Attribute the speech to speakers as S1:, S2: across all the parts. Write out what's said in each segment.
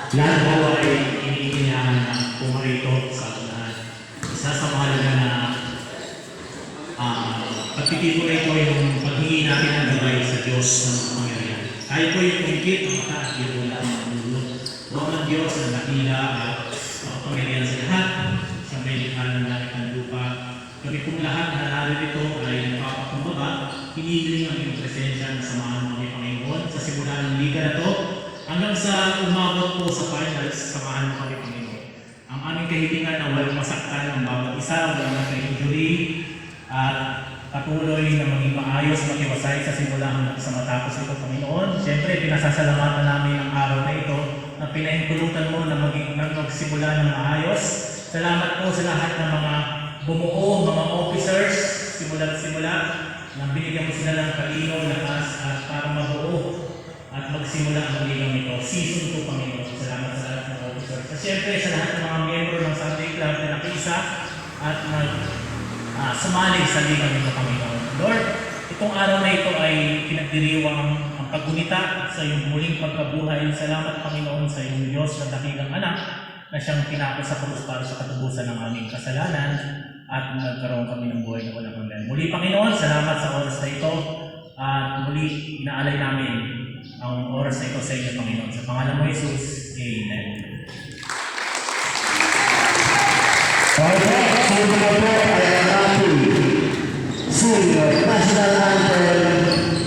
S1: Lahat po ay iniinyahan na pumarito sa unahan. Isa sa mahalaga na pagtitipo ito yung paghingi natin ng gabay sa Diyos ng pangyarihan. Tayo po yung kumikit ang mata at yung wala ng mundo. Doon ang Diyos na nakila at pangyarihan sa lahat sa may likha ng langit ng lupa. Kami pong lahat na naririto ay nagpapakumbaba, hinihiling ang iyong presensya na samahan mo kami, Panginoon, sa simula ng liga na to hanggang sa umabot po sa finals, samahan mo kami, Panginoon. Ang aming kahilingan na walang masaktan ng bawat isa, walang naka-injury, at patuloy na maging maayos, makiwasay sa simula hanggang sa matapos ito, Panginoon. Siyempre, pinasasalamatan namin ang araw na ito na pinahintulutan mo na magsimula ng maayos. Salamat po sa lahat ng mga bumuo, mga officers, simula na binigyan mo sila ng kalinaw, lakas at para mabuo at magsimula ang ligang ito. Season 2, Panginoon. Salamat sa lahat ng officers. At siyempre sa lahat ng mga miyembro ng Sunday Club na nakiisa at sumali sa ligang ito, Panginoon. Lord, itong araw na ito ay pinagdiriwang ang paggunita sa iyong muling pagkabuhay. Salamat, Panginoon, sa iyong Diyos na dakilang anak na siyang pinako sa krus para sa katubusan ng aming kasalanan at nagkaroon kami ng buhay na walang hanggan. Muli, Panginoon, salamat sa oras na ito at muli inaalay namin ang oras na ito sa inyo, Panginoon. Sa pangalan mo, Jesus. Amen.
S2: Okay, sino na po ay ang ating senior national anthem.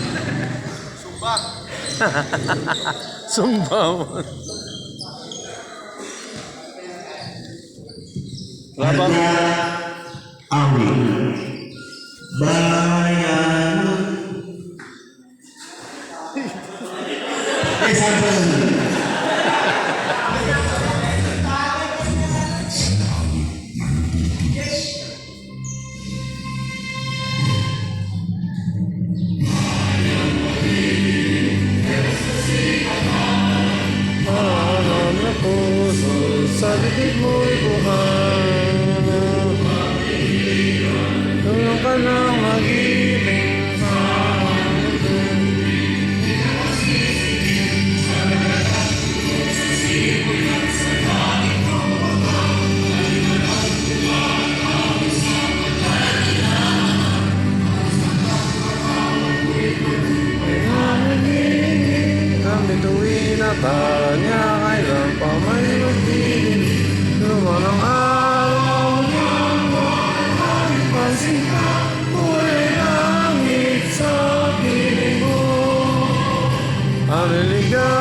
S3: Sumba mo. Labang.
S2: Awi. Bayan. Sampai.
S3: Sa bibig mo'y buhay. Tulong ka nang mag-ibig sa akin. Kami tuwin na kanya kailan pa may magdilim. Luman ang araw niya ay pasika. Kulay langit sa piling mo. Ang ligaw